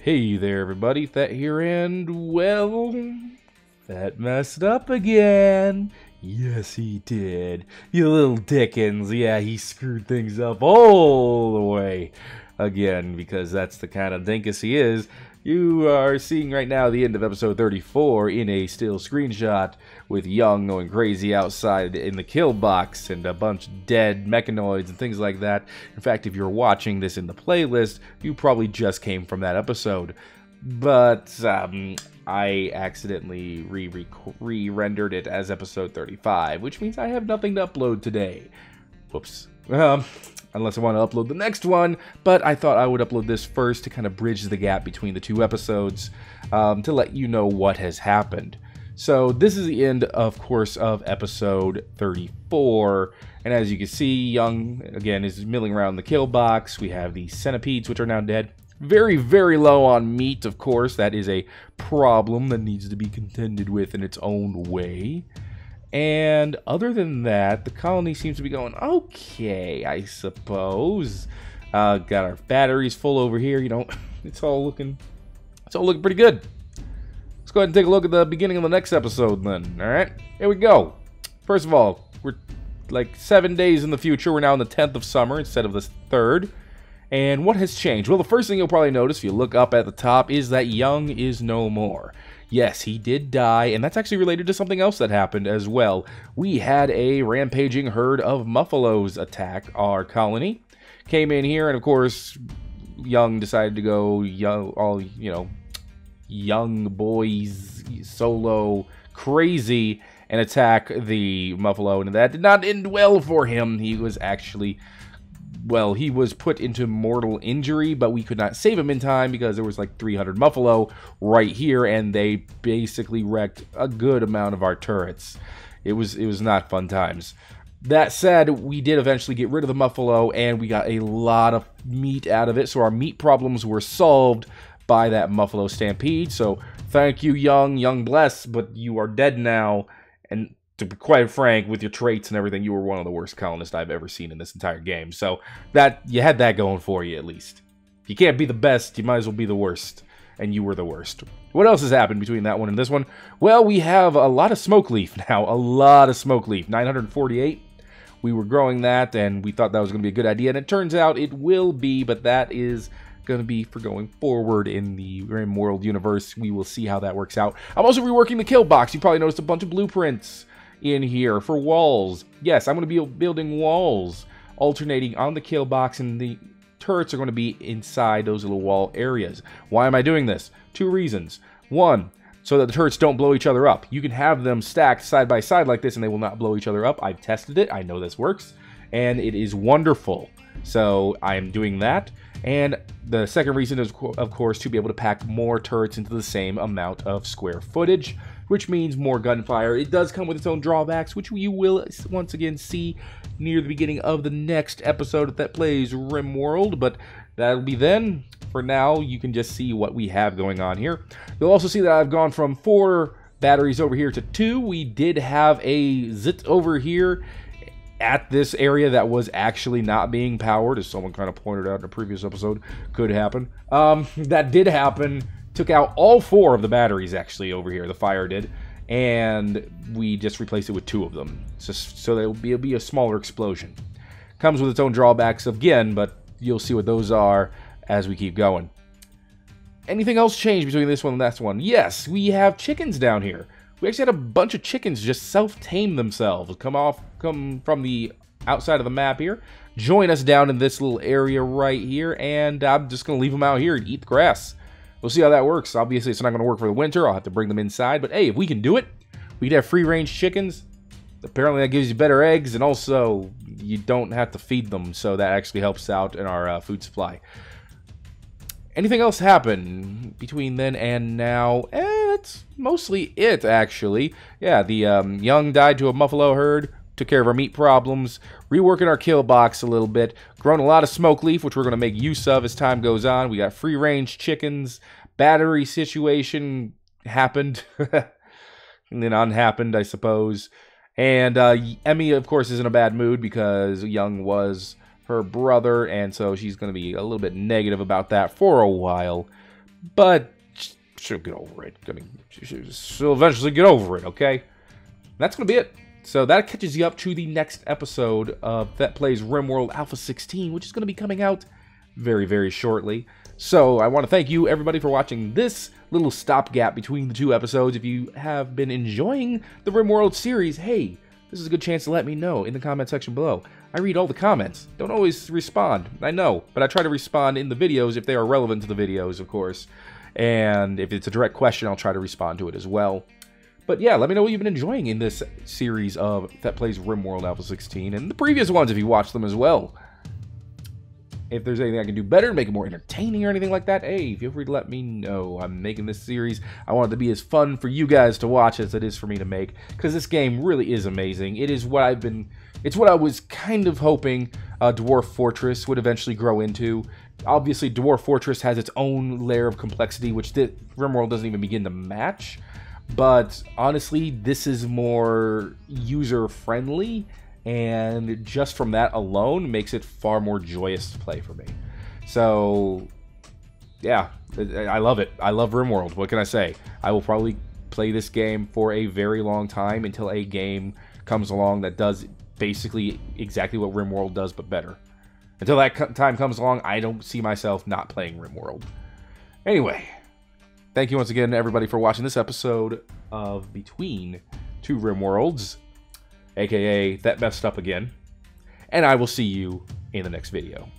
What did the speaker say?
Hey there everybody, Thet here, and well, Thet messed up again. Yes, he did. You little Dickens. Yeah, he screwed things up all the way again, because that's the kind of dinkus he is. You are seeing right now the end of episode 34 in a still screenshot with Young going crazy outside in the kill box and a bunch of dead mechanoids and things like that. In fact, if you're watching this in the playlist, you probably just came from that episode. But I accidentally re-rendered it as episode 35, which means I have nothing to upload today. Whoops. Unless I want to upload the next one, but I thought I would upload this first to kind of bridge the gap between the two episodes, to let you know what has happened. So this is the end, of course, of episode 34, and as you can see, Young, again, is milling around the kill box. We have the centipedes, which are now dead. Very, very low on meat, of course. That is a problem that needs to be contended with in its own way. And other than that, the colony seems to be going okay, I suppose. Got our batteries full over here. You know, it's all looking pretty good. Let's go ahead and take a look at the beginning of the next episode then. All right, here we go. First of all, we're like 7 days in the future. We're now in the 10th of summer instead of the 3rd. And what has changed? Well, the first thing you'll probably notice if you look up at the top is that Young is no more. Yes, he did die, and that's actually related to something else that happened as well. We had a rampaging herd of muffalos attack our colony. Came in here, and of course, Young decided to go young boys solo crazy and attack the muffalo, and that did not end well for him. He was actually, well, he was put into mortal injury, but we could not save him in time because there was like 300 muffalo right here, and they basically wrecked a good amount of our turrets. It was not fun times. That said, we did eventually get rid of the muffalo, and we got a lot of meat out of it, so our meat problems were solved by that muffalo stampede. So thank you, Young bless, but you are dead now, and to be quite frank, with your traits and everything, you were one of the worst colonists I've ever seen in this entire game. So that you had that going for you, at least. If you can't be the best, you might as well be the worst. And you were the worst. What else has happened between that one and this one? Well, we have a lot of smoke leaf now. A lot of smoke leaf. 948. We were growing that, and we thought that was going to be a good idea. And it turns out it will be, but that is going to be for going forward in the Rimworld universe. We will see how that works out. I'm also reworking the kill box. You probably noticed a bunch of blueprints in here for walls. Yes, I'm going to be building walls alternating on the kill box, and the turrets are going to be inside those little wall areas. Why am I doing this? Two reasons. One, so that the turrets don't blow each other up. You can have them stacked side by side like this and they will not blow each other up. I've tested it. I know this works, and it is wonderful. So I am doing that. And the second reason is, of course, to be able to pack more turrets into the same amount of square footage, which means more gunfire. It does come with its own drawbacks, which you will once again see near the beginning of the next episode of Thet Plays Rimworld, but that'll be then. For now, you can just see what we have going on here. You'll also see that I've gone from 4 batteries over here to 2. We did have a zit over here at this area that was actually not being powered, as someone kind of pointed out in a previous episode. Could happen. That did happen. Took out all 4 of the batteries, actually, over here. The fire did. And we just replaced it with 2 of them. So it'll be a smaller explosion. Comes with its own drawbacks again, but you'll see what those are as we keep going. Anything else change between this one and that one? Yes, we have chickens down here. We actually had a bunch of chickens just self-tame themselves. Come from the outside of the map here. Join us down in this little area right here. And I'm just going to leave them out here and eat the grass. We'll see how that works. Obviously, it's not going to work for the winter. I'll have to bring them inside. But hey, if we can do it, we can have free-range chickens. Apparently, that gives you better eggs, and also you don't have to feed them. So that actually helps out in our food supply. Anything else happen between then and now? That's mostly it, actually. Yeah, the Young died to a muffalo herd. Took care of our meat problems, reworking our kill box a little bit, grown a lot of smoke leaf, which we're going to make use of as time goes on. We got free-range chickens, battery situation happened, and then unhappened, I suppose. And Emmy, of course, is in a bad mood because Young was her brother, and so she's going to be a little bit negative about that for a while. but she'll get over it. I mean, she'll eventually get over it, okay? That's going to be it. So that catches you up to the next episode of Thet Plays Rimworld Alpha 16, which is going to be coming out very, very shortly. So I want to thank you, everybody, for watching this little stopgap between the two episodes. If you have been enjoying the Rimworld series, hey, this is a good chance to let me know in the comment section below. I read all the comments. Don't always respond, I know, but I try to respond in the videos if they are relevant to the videos, of course. And if it's a direct question, I'll try to respond to it as well. But yeah, let me know what you've been enjoying in this series of Thet Plays Rimworld Alpha 16, and the previous ones if you watched them as well. If there's anything I can do better, make it more entertaining or anything like that, hey, feel free to let me know. I'm making this series. I want it to be as fun for you guys to watch as it is for me to make, because this game really is amazing. It is what it's what I was kind of hoping Dwarf Fortress would eventually grow into. Obviously, Dwarf Fortress has its own layer of complexity, which Rimworld doesn't even begin to match. But honestly, this is more user-friendly, and just from that alone makes it far more joyous to play for me. So, yeah, I love it. I love Rimworld. What can I say? I will probably play this game for a very long time until a game comes along that does basically exactly what Rimworld does, but better. Until that time comes along, I don't see myself not playing Rimworld. Anyway, thank you once again, everybody, for watching this episode of Between Two Rimworlds, aka Thet Messed Up again, and I will see you in the next video.